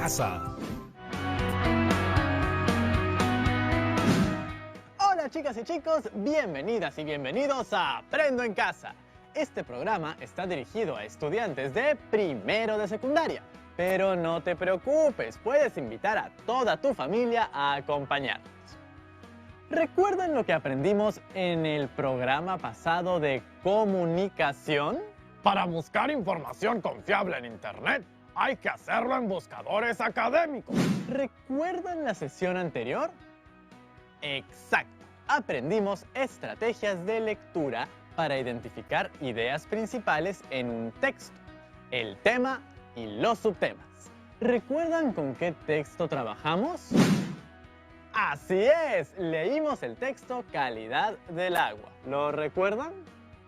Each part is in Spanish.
casa. Hola chicas y chicos, bienvenidas y bienvenidos a Aprendo en Casa. Este programa está dirigido a estudiantes de primero de secundaria. Pero no te preocupes, puedes invitar a toda tu familia a acompañarnos. ¿Recuerdan lo que aprendimos en el programa pasado de comunicación? Para buscar información confiable en Internet, hay que hacerlo en buscadores académicos. ¿Recuerdan la sesión anterior? Exacto. Aprendimos estrategias de lectura para identificar ideas principales en un texto, el tema y los subtemas. ¿Recuerdan con qué texto trabajamos? Así es, leímos el texto Calidad del agua. ¿Lo recuerdan?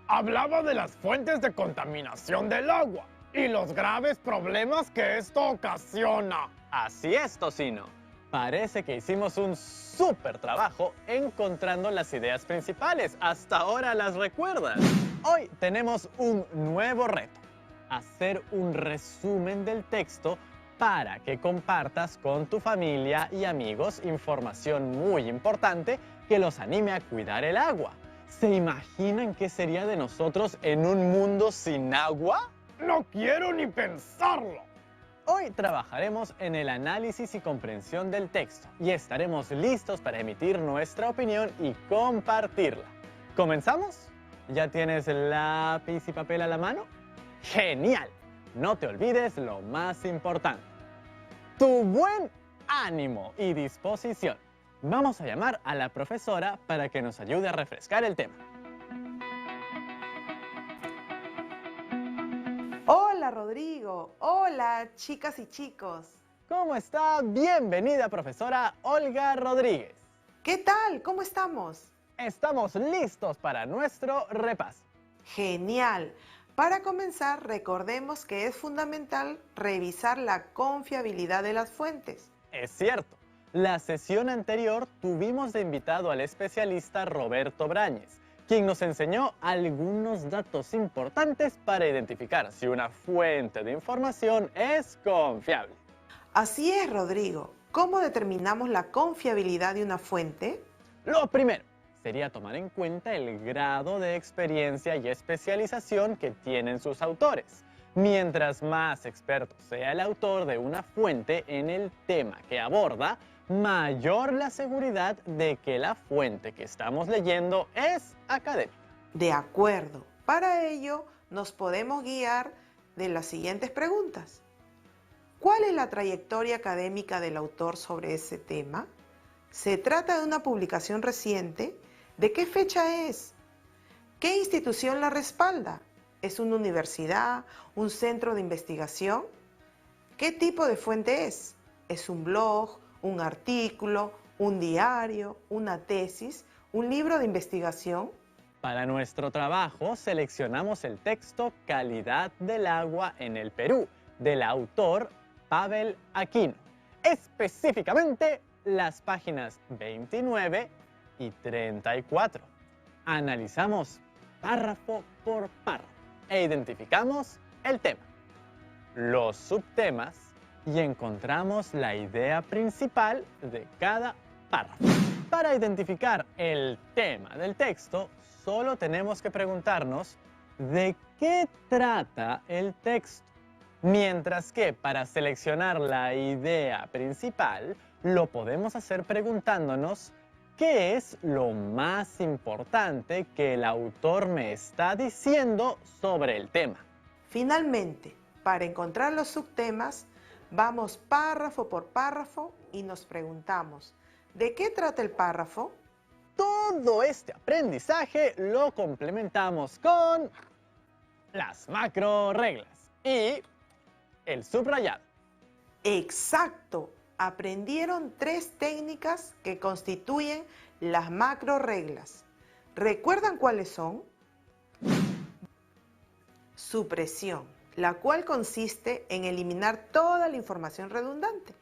Hablaba de las fuentes de contaminación del agua y los graves problemas que esto ocasiona. Así es, Tocino. Parece que hicimos un súper trabajo encontrando las ideas principales. Hasta ahora las recuerdan. Hoy tenemos un nuevo reto. Hacer un resumen del texto para que compartas con tu familia y amigos información muy importante que los anime a cuidar el agua. ¿Se imaginan qué sería de nosotros en un mundo sin agua? ¡No quiero ni pensarlo! Hoy trabajaremos en el análisis y comprensión del texto y estaremos listos para emitir nuestra opinión y compartirla. ¿Comenzamos? ¿Ya tienes lápiz y papel a la mano? ¡Genial! No te olvides lo más importante: tu buen ánimo y disposición. Vamos a llamar a la profesora para que nos ayude a refrescar el tema. Hola Rodrigo, hola chicas y chicos. ¿Cómo está? Bienvenida, profesora Olga Rodríguez. ¿Qué tal? ¿Cómo estamos? Estamos listos para nuestro repaso. Genial. Para comenzar, recordemos que es fundamental revisar la confiabilidad de las fuentes. Es cierto, la sesión anterior tuvimos de invitado al especialista Roberto Brañez, quien nos enseñó algunos datos importantes para identificar si una fuente de información es confiable. Así es, Rodrigo. ¿Cómo determinamos la confiabilidad de una fuente? Lo primero sería tomar en cuenta el grado de experiencia y especialización que tienen sus autores. Mientras más experto sea el autor de una fuente en el tema que aborda, mayor la seguridad de que la fuente que estamos leyendo es académica. De acuerdo. Para ello, nos podemos guiar de las siguientes preguntas. ¿Cuál es la trayectoria académica del autor sobre ese tema? ¿Se trata de una publicación reciente? ¿De qué fecha es? ¿Qué institución la respalda? ¿Es una universidad? ¿Un centro de investigación? ¿Qué tipo de fuente es? ¿Es un blog? ¿Un artículo? ¿Un diario? ¿Una tesis? ¿Un libro de investigación? Para nuestro trabajo seleccionamos el texto Calidad del agua en el Perú, del autor Pavel Aquino. Específicamente las páginas 29 y 34. Analizamos párrafo por párrafo e identificamos el tema, los subtemas y encontramos la idea principal de cada párrafo. Para identificar el tema del texto, solo tenemos que preguntarnos ¿de qué trata el texto? Mientras que para seleccionar la idea principal, lo podemos hacer preguntándonos ¿qué es lo más importante que el autor me está diciendo sobre el tema? Finalmente, para encontrar los subtemas, vamos párrafo por párrafo y nos preguntamos, ¿de qué trata el párrafo? Todo este aprendizaje lo complementamos con las macro reglas y el subrayado. Exacto. Aprendieron 3 técnicas que constituyen las macro reglas. ¿Recuerdan cuáles son? Supresión, la cual consiste en eliminar toda la información redundante,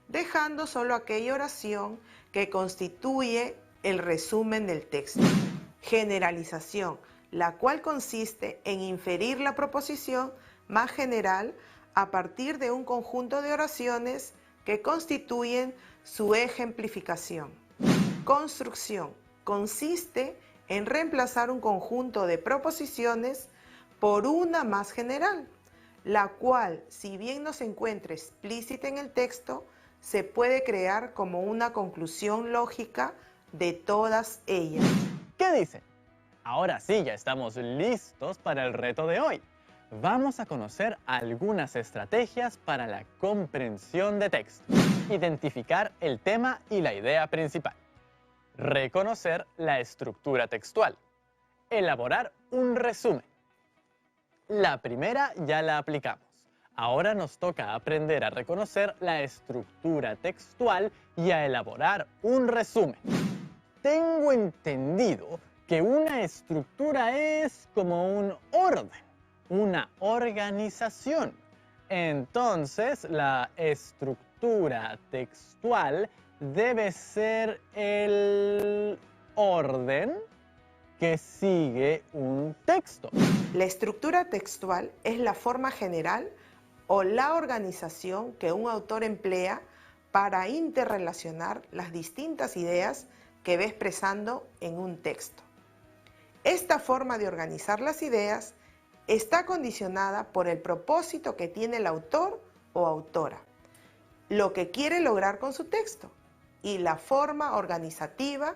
dejando solo aquella oración que constituye el resumen del texto. Generalización, la cual consiste en inferir la proposición más general a partir de un conjunto de oraciones que constituyen su ejemplificación. Construcción consiste en reemplazar un conjunto de proposiciones por una más general, la cual, si bien no se encuentra explícita en el texto, se puede crear como una conclusión lógica de todas ellas. ¿Qué dicen? Ahora sí, ya estamos listos para el reto de hoy. Vamos a conocer algunas estrategias para la comprensión de texto. Identificar el tema y la idea principal. Reconocer la estructura textual. Elaborar un resumen. La primera ya la aplicamos. Ahora nos toca aprender a reconocer la estructura textual y a elaborar un resumen. Tengo entendido que una estructura es como un orden, una organización. Entonces, la estructura textual debe ser el orden que sigue un texto. La estructura textual es la forma general o la organización que un autor emplea para interrelacionar las distintas ideas que va expresando en un texto. Esta forma de organizar las ideas está condicionada por el propósito que tiene el autor o autora, lo que quiere lograr con su texto, y la forma organizativa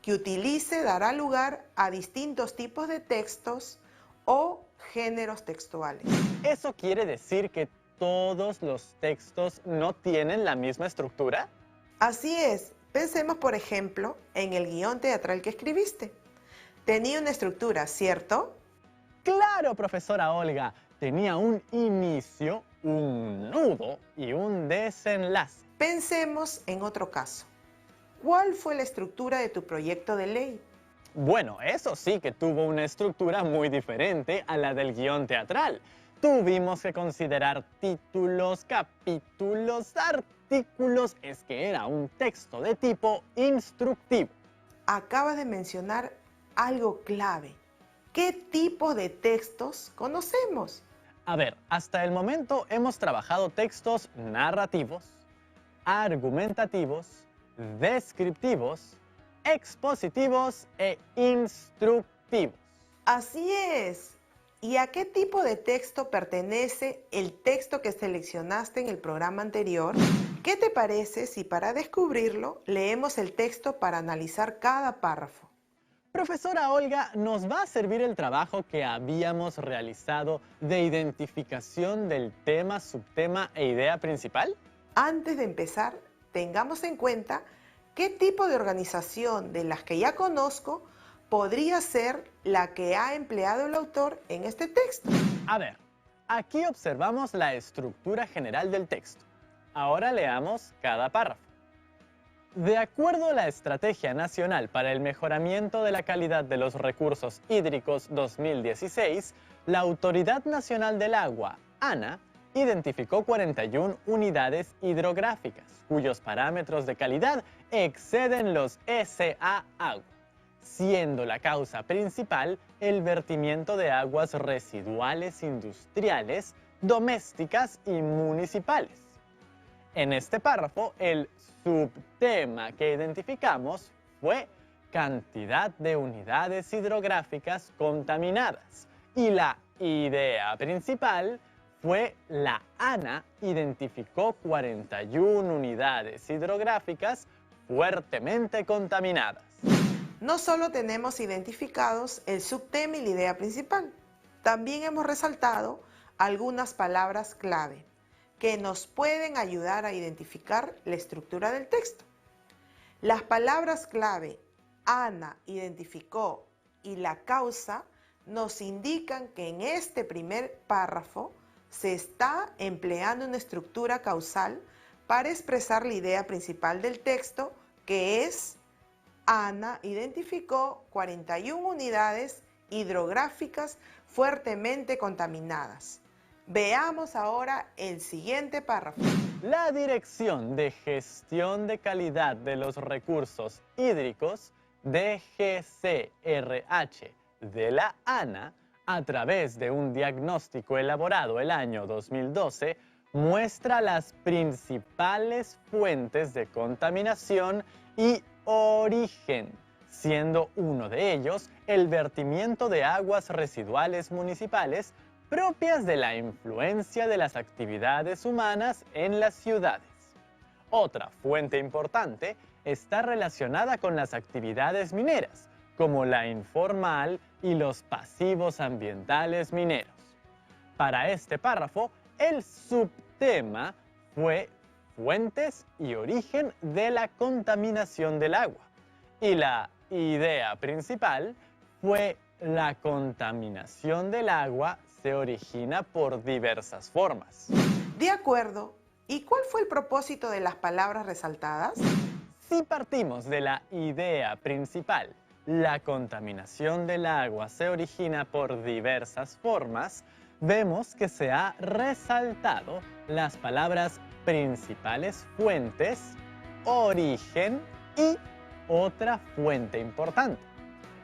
que utilice dará lugar a distintos tipos de textos o géneros textuales. ¿Eso quiere decir que todos los textos no tienen la misma estructura? Así es. Pensemos, por ejemplo, en el guión teatral que escribiste. Tenía una estructura, ¿cierto? Claro, profesora Olga. Tenía un inicio, un nudo y un desenlace. Pensemos en otro caso. ¿Cuál fue la estructura de tu proyecto de ley? Bueno, eso sí que tuvo una estructura muy diferente a la del guión teatral. Tuvimos que considerar títulos, capítulos, artículos. Es que era un texto de tipo instructivo. Acabas de mencionar algo clave. ¿Qué tipo de textos conocemos? A ver, hasta el momento hemos trabajado textos narrativos, argumentativos, descriptivos, expositivos e instructivos. Así es. ¿Y a qué tipo de texto pertenece el texto que seleccionaste en el programa anterior? ¿Qué te parece si para descubrirlo leemos el texto para analizar cada párrafo? Profesora Olga, ¿nos va a servir el trabajo que habíamos realizado de identificación del tema, subtema e idea principal? Antes de empezar, tengamos en cuenta qué tipo de organización de las que ya conozco podría ser la que ha empleado el autor en este texto. A ver, aquí observamos la estructura general del texto. Ahora leamos cada párrafo. De acuerdo a la Estrategia Nacional para el Mejoramiento de la Calidad de los Recursos Hídricos 2016, la Autoridad Nacional del Agua, ANA, identificó 41 unidades hidrográficas, cuyos parámetros de calidad exceden los SA-Agua, siendo la causa principal el vertimiento de aguas residuales industriales, domésticas y municipales. En este párrafo, el subtema que identificamos fue cantidad de unidades hidrográficas contaminadas y la idea principal fue la ANA identificó 41 unidades hidrográficas fuertemente contaminadas. No solo tenemos identificados el subtema y la idea principal, también hemos resaltado algunas palabras clave que nos pueden ayudar a identificar la estructura del texto. Las palabras clave ANA identificó y la causa nos indican que en este primer párrafo se está empleando una estructura causal para expresar la idea principal del texto, que es ANA identificó 41 unidades hidrográficas fuertemente contaminadas. Veamos ahora el siguiente párrafo. La Dirección de Gestión de Calidad de los Recursos Hídricos, DGCRH, de la ANA, a través de un diagnóstico elaborado el año 2012, muestra las principales fuentes de contaminación y origen, siendo uno de ellos el vertimiento de aguas residuales municipales propias de la influencia de las actividades humanas en las ciudades. Otra fuente importante está relacionada con las actividades mineras, como la informal y los pasivos ambientales mineros. Para este párrafo, el subtema fue fuentes y origen de la contaminación del agua. Y la idea principal fue la contaminación del agua se origina por diversas formas. De acuerdo. ¿Y cuál fue el propósito de las palabras resaltadas? Si partimos de la idea principal, la contaminación del agua se origina por diversas formas, vemos que se ha resaltado las palabras principales fuentes, origen y otra fuente importante.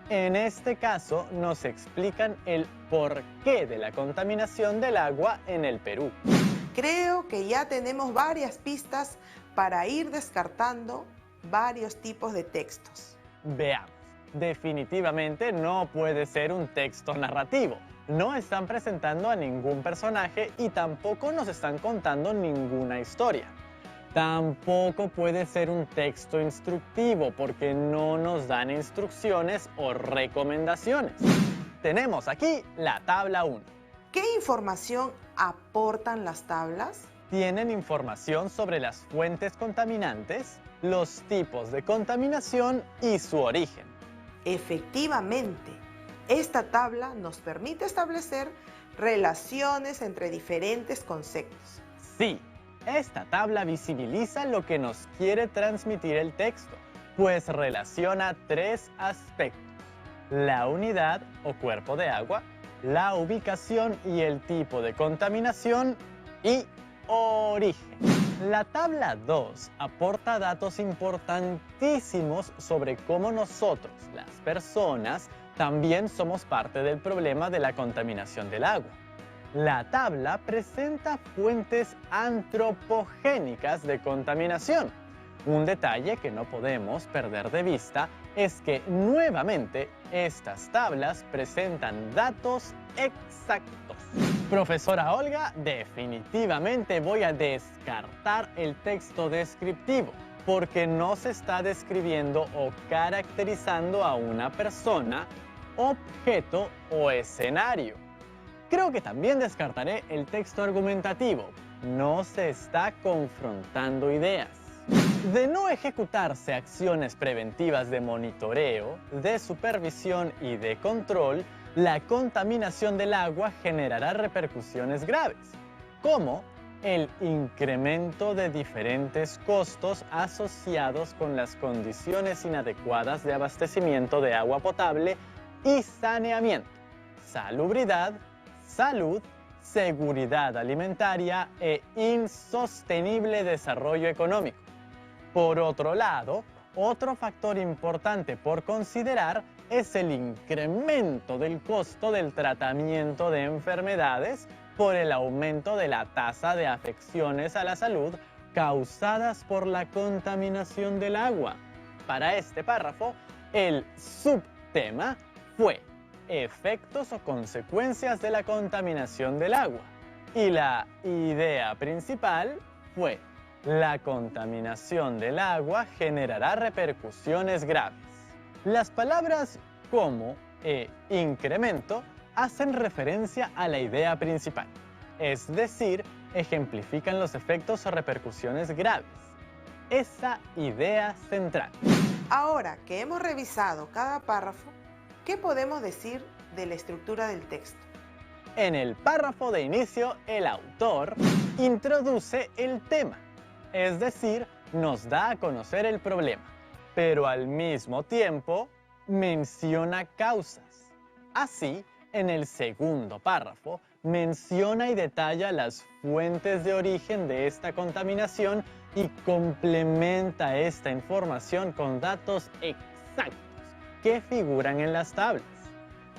En este caso nos explican el porqué de la contaminación del agua en el Perú. Creo que ya tenemos varias pistas para ir descartando varios tipos de textos. Veamos, definitivamente no puede ser un texto narrativo. No están presentando a ningún personaje y tampoco nos están contando ninguna historia. Tampoco puede ser un texto instructivo porque no nos dan instrucciones o recomendaciones. Tenemos aquí la tabla 1. ¿Qué información aportan las tablas? Tienen información sobre las fuentes contaminantes, los tipos de contaminación y su origen. Efectivamente, esta tabla nos permite establecer relaciones entre diferentes conceptos. Sí, esta tabla visibiliza lo que nos quiere transmitir el texto, pues relaciona tres aspectos: la unidad o cuerpo de agua, la ubicación y el tipo de contaminación y origen. La tabla 2 aporta datos importantísimos sobre cómo nosotros, las personas, también somos parte del problema de la contaminación del agua. La tabla presenta fuentes antropogénicas de contaminación. Un detalle que no podemos perder de vista es que nuevamente estas tablas presentan datos exactos. Profesora Olga, definitivamente voy a descartar el texto descriptivo porque no se está describiendo o caracterizando a una persona, objeto o escenario. Creo que también descartaré el texto argumentativo. No se está confrontando ideas. De no ejecutarse acciones preventivas de monitoreo, de supervisión y de control, la contaminación del agua generará repercusiones graves, como el incremento de diferentes costos asociados con las condiciones inadecuadas de abastecimiento de agua potable y saneamiento, salubridad, salud, seguridad alimentaria e insostenible desarrollo económico. Por otro lado, otro factor importante por considerar es el incremento del costo del tratamiento de enfermedades por el aumento de la tasa de afecciones a la salud causadas por la contaminación del agua. Para este párrafo, el subtema fue efectos o consecuencias de la contaminación del agua y la idea principal fue la contaminación del agua generará repercusiones graves. Las palabras como e incremento hacen referencia a la idea principal, es decir, ejemplifican los efectos o repercusiones graves. Esa idea central. Ahora que hemos revisado cada párrafo, ¿qué podemos decir de la estructura del texto? En el párrafo de inicio, el autor introduce el tema, es decir, nos da a conocer el problema, pero al mismo tiempo menciona causas. Así, en el segundo párrafo, menciona y detalla las fuentes de origen de esta contaminación y complementa esta información con datos exactos que figuran en las tablas.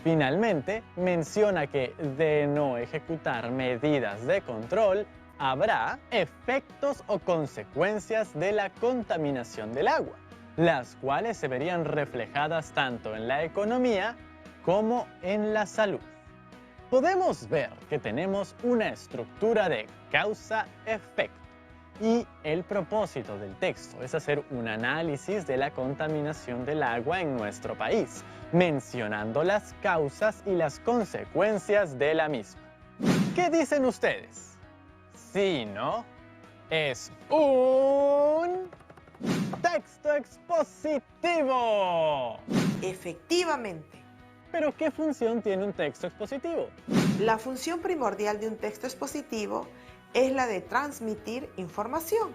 Finalmente, menciona que de no ejecutar medidas de control, habrá efectos o consecuencias de la contaminación del agua, las cuales se verían reflejadas tanto en la economía como en la salud. Podemos ver que tenemos una estructura de causa-efecto y el propósito del texto es hacer un análisis de la contaminación del agua en nuestro país, mencionando las causas y las consecuencias de la misma. ¿Qué dicen ustedes? ¿Sí, no? Es un texto expositivo. Efectivamente. ¿Pero qué función tiene un texto expositivo? La función primordial de un texto expositivo es la de transmitir información,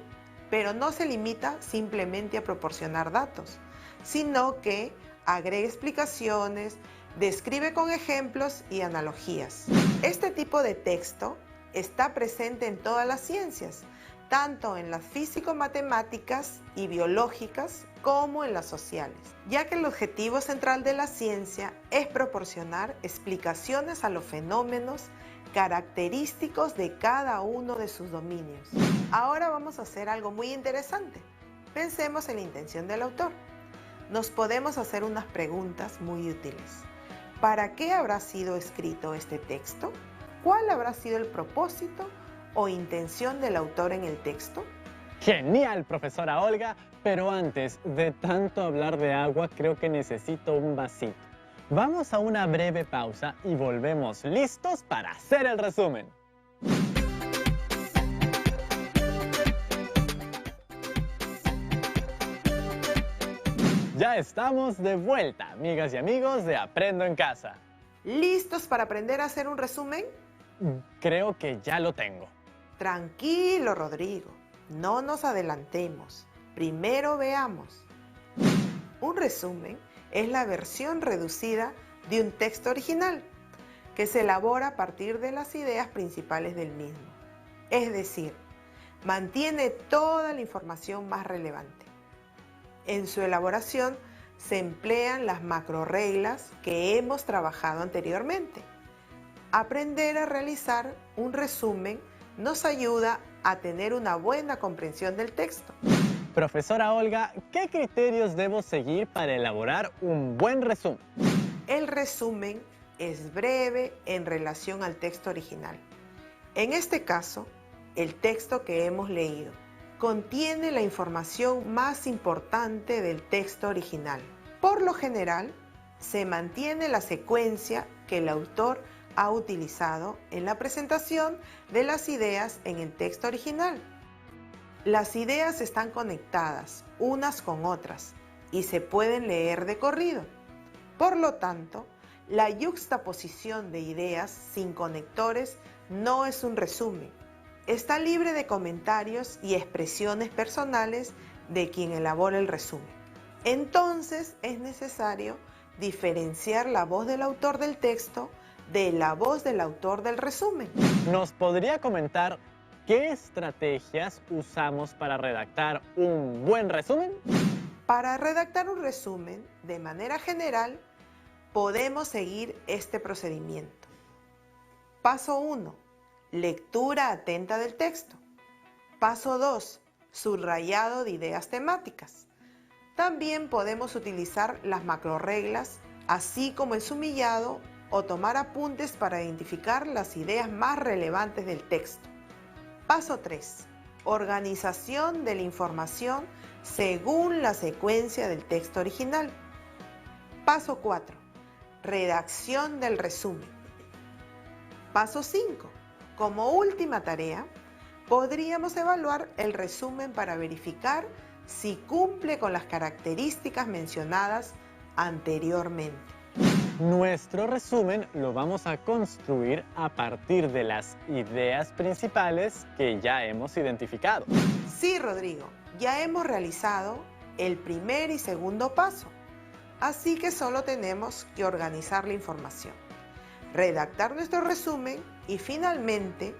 pero no se limita simplemente a proporcionar datos, sino que agrega explicaciones, describe con ejemplos y analogías. Este tipo de texto está presente en todas las ciencias, tanto en las físico-matemáticas y biológicas como en las sociales, ya que el objetivo central de la ciencia es proporcionar explicaciones a los fenómenos característicos de cada uno de sus dominios. Ahora vamos a hacer algo muy interesante. Pensemos en la intención del autor. Nos podemos hacer unas preguntas muy útiles. ¿Para qué habrá sido escrito este texto? ¿Cuál habrá sido el propósito o intención del autor en el texto? Genial, profesora Olga, pero antes de tanto hablar de agua, creo que necesito un vasito. Vamos a una breve pausa y volvemos listos para hacer el resumen. Ya estamos de vuelta, amigas y amigos de Aprendo en Casa. ¿Listos para aprender a hacer un resumen? Creo que ya lo tengo. Tranquilo, Rodrigo. No nos adelantemos. Primero veamos. Un resumen es la versión reducida de un texto original que se elabora a partir de las ideas principales del mismo. Es decir, mantiene toda la información más relevante. En su elaboración se emplean las macrorreglas que hemos trabajado anteriormente. Aprender a realizar un resumen nos ayuda a tener una buena comprensión del texto. Profesora Olga, ¿qué criterios debo seguir para elaborar un buen resumen? El resumen es breve en relación al texto original. En este caso, el texto que hemos leído contiene la información más importante del texto original. Por lo general, se mantiene la secuencia que el autor ha utilizado en la presentación de las ideas en el texto original. Las ideas están conectadas unas con otras y se pueden leer de corrido. Por lo tanto, la yuxtaposición de ideas sin conectores no es un resumen. Está libre de comentarios y expresiones personales de quien elabora el resumen. Entonces, es necesario diferenciar la voz del autor del texto de la voz del autor del resumen. ¿Nos podría comentar qué estrategias usamos para redactar un buen resumen? Para redactar un resumen, de manera general, podemos seguir este procedimiento. Paso 1. Lectura atenta del texto. Paso 2. Subrayado de ideas temáticas. También podemos utilizar las macrorreglas, así como el sumillado o tomar apuntes para identificar las ideas más relevantes del texto. Paso 3. Organización de la información según la secuencia del texto original. Paso 4. Redacción del resumen. Paso 5. Como última tarea, podríamos evaluar el resumen para verificar si cumple con las características mencionadas anteriormente. Nuestro resumen lo vamos a construir a partir de las ideas principales que ya hemos identificado. Sí, Rodrigo, ya hemos realizado el primer y segundo paso, así que solo tenemos que organizar la información, redactar nuestro resumen y finalmente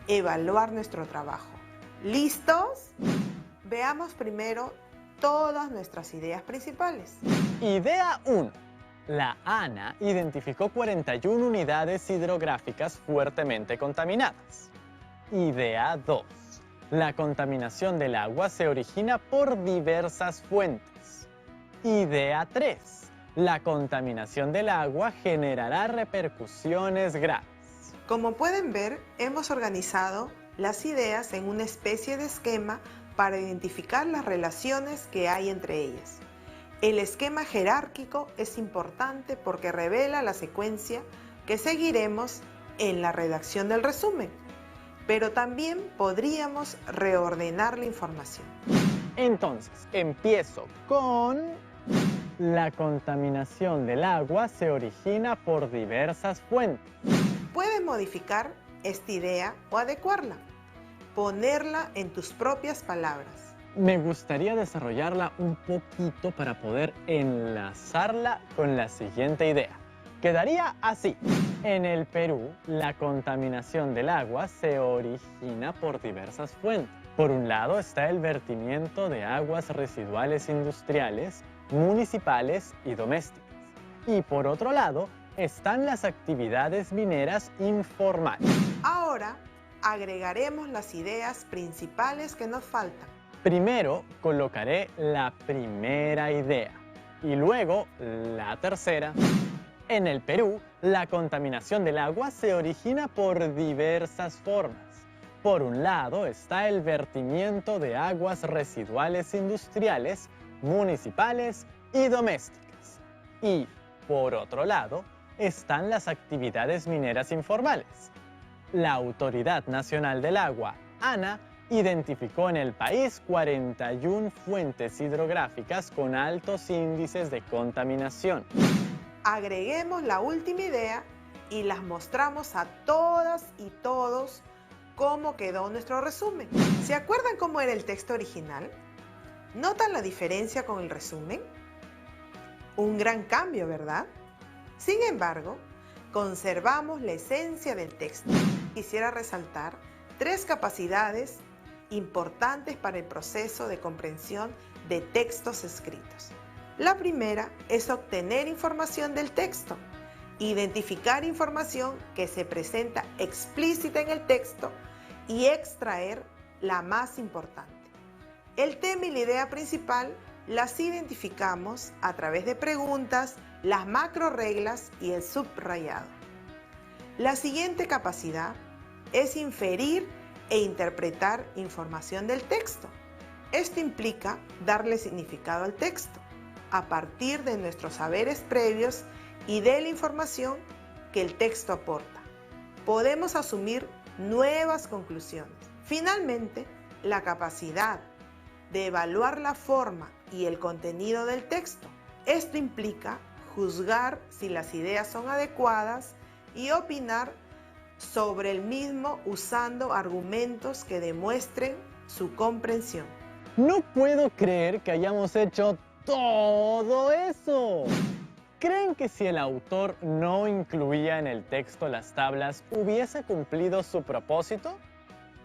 evaluar nuestro trabajo. ¿Listos? Veamos primero todas nuestras ideas principales. Idea 1. La ANA identificó 41 unidades hidrográficas fuertemente contaminadas. Idea 2. La contaminación del agua se origina por diversas fuentes. Idea 3. La contaminación del agua generará repercusiones graves. Como pueden ver, hemos organizado las ideas en una especie de esquema para identificar las relaciones que hay entre ellas. El esquema jerárquico es importante porque revela la secuencia que seguiremos en la redacción del resumen, pero también podríamos reordenar la información. Entonces, empiezo con... La contaminación del agua se origina por diversas fuentes. Puedes modificar esta idea o adecuarla, ponerla en tus propias palabras. Me gustaría desarrollarla un poquito para poder enlazarla con la siguiente idea. Quedaría así. En el Perú, la contaminación del agua se origina por diversas fuentes. Por un lado está el vertimiento de aguas residuales industriales, municipales y domésticas. Y por otro lado están las actividades mineras informales. Ahora agregaremos las ideas principales que nos faltan. Primero colocaré la primera idea y luego la tercera. En el Perú, la contaminación del agua se origina por diversas formas. Por un lado está el vertimiento de aguas residuales industriales, municipales y domésticas. Y, por otro lado, están las actividades mineras informales. La Autoridad Nacional del Agua, ANA, identificó en el país 41 fuentes hidrográficas con altos índices de contaminación. Agreguemos la última idea y las mostramos a todas y todos cómo quedó nuestro resumen. ¿Se acuerdan cómo era el texto original? ¿Notan la diferencia con el resumen? Un gran cambio, ¿verdad? Sin embargo, conservamos la esencia del texto. Quisiera resaltar 3 capacidades importantes para el proceso de comprensión de textos escritos. La primera es obtener información del texto, identificar información que se presenta explícita en el texto y extraer la más importante. El tema y la idea principal las identificamos a través de preguntas, las macro reglas y el subrayado. La siguiente capacidad es inferir e interpretar información del texto. Esto implica darle significado al texto a partir de nuestros saberes previos y de la información que el texto aporta. Podemos asumir nuevas conclusiones. Finalmente, la capacidad de evaluar la forma y el contenido del texto. Esto implica juzgar si las ideas son adecuadas y opinar sobre el mismo usando argumentos que demuestren su comprensión. No puedo creer que hayamos hecho todo eso. ¿Creen que si el autor no incluía en el texto las tablas, hubiese cumplido su propósito?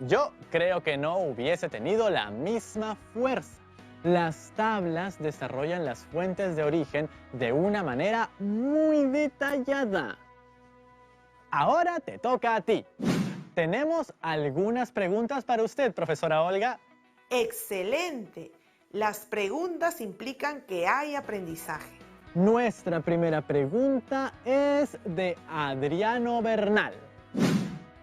Yo creo que no hubiese tenido la misma fuerza. Las tablas desarrollan las fuentes de origen de una manera muy detallada. Ahora te toca a ti. Tenemos algunas preguntas para usted, profesora Olga. ¡Excelente! Las preguntas implican que hay aprendizaje. Nuestra primera pregunta es de Adriano Bernal.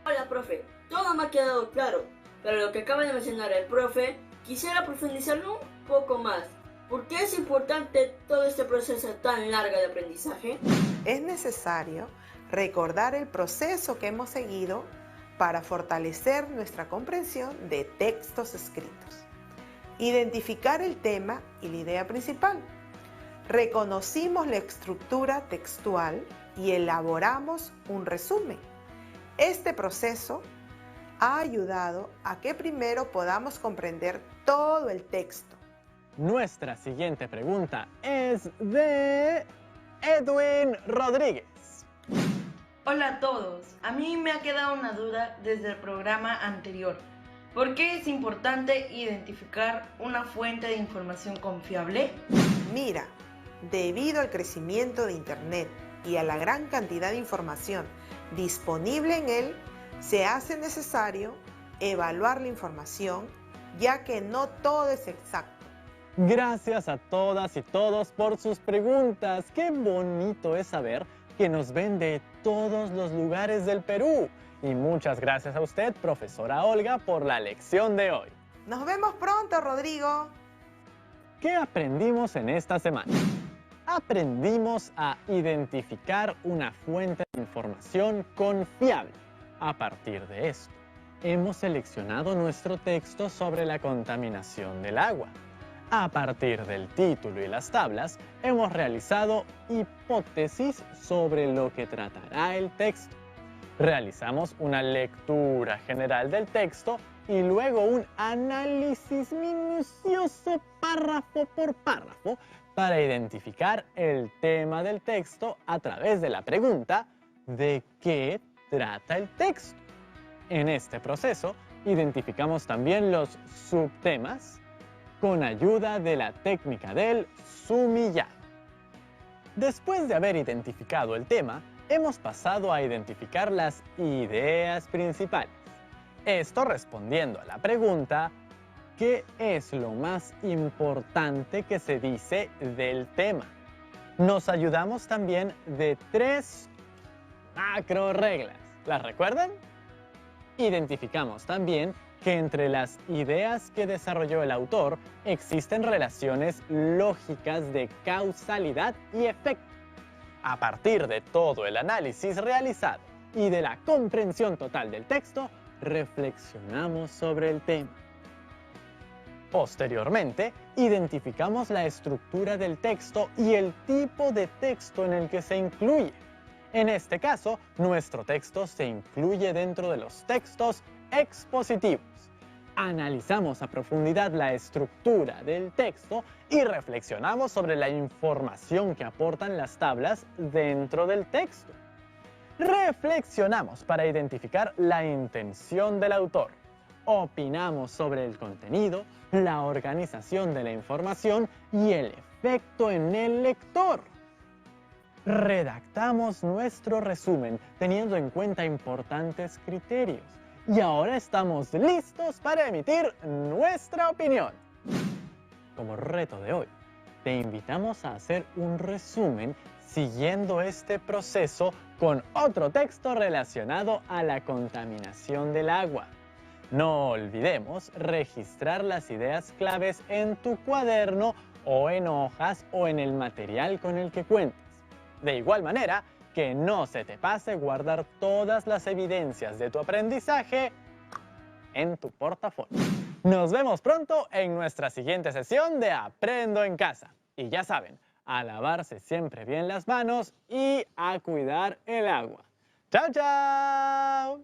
Hola, profe. Todo me ha quedado claro, pero lo que acaba de mencionar el profe, quisiera profundizarlo un poco más. ¿Por qué es importante todo este proceso tan largo de aprendizaje? Es necesario recordar el proceso que hemos seguido para fortalecer nuestra comprensión de textos escritos. Identificar el tema y la idea principal. Reconocimos la estructura textual y elaboramos un resumen. Este proceso ha ayudado a que primero podamos comprender todo el texto. Nuestra siguiente pregunta es de Edwin Rodríguez. Hola a todos, a mí me ha quedado una duda desde el programa anterior. ¿Por qué es importante identificar una fuente de información confiable? Mira, debido al crecimiento de Internet y a la gran cantidad de información disponible en él, se hace necesario evaluar la información, ya que no todo es exacto. Gracias a todas y todos por sus preguntas. Qué bonito es saber que nos ven de todos los lugares del Perú. Y muchas gracias a usted, profesora Olga, por la lección de hoy. Nos vemos pronto, Rodrigo. ¿Qué aprendimos en esta semana? Aprendimos a identificar una fuente de información confiable. A partir de esto, hemos seleccionado nuestro texto sobre la contaminación del agua. A partir del título y las tablas, hemos realizado hipótesis sobre lo que tratará el texto. Realizamos una lectura general del texto y luego un análisis minucioso párrafo por párrafo para identificar el tema del texto a través de la pregunta ¿de qué trata el texto? En este proceso, identificamos también los subtemas con ayuda de la técnica del sumillado. Después de haber identificado el tema, hemos pasado a identificar las ideas principales. Esto respondiendo a la pregunta, ¿qué es lo más importante que se dice del tema? Nos ayudamos también de 3 macro reglas. ¿Las recuerdan? Identificamos también que entre las ideas que desarrolló el autor existen relaciones lógicas de causalidad y efecto. A partir de todo el análisis realizado y de la comprensión total del texto, reflexionamos sobre el tema. Posteriormente, identificamos la estructura del texto y el tipo de texto en el que se incluye. En este caso, nuestro texto se incluye dentro de los textos expositivos. Analizamos a profundidad la estructura del texto y reflexionamos sobre la información que aportan las tablas dentro del texto. Reflexionamos para identificar la intención del autor. Opinamos sobre el contenido, la organización de la información y el efecto en el lector. Redactamos nuestro resumen teniendo en cuenta importantes criterios. Y ahora estamos listos para emitir nuestra opinión. Como reto de hoy, te invitamos a hacer un resumen siguiendo este proceso con otro texto relacionado a la contaminación del agua. No olvidemos registrar las ideas claves en tu cuaderno o en hojas o en el material con el que cuentes. De igual manera, que no se te pase guardar todas las evidencias de tu aprendizaje en tu portafolio. Nos vemos pronto en nuestra siguiente sesión de Aprendo en Casa. Y ya saben, a lavarse siempre bien las manos y a cuidar el agua. ¡Chao, chao!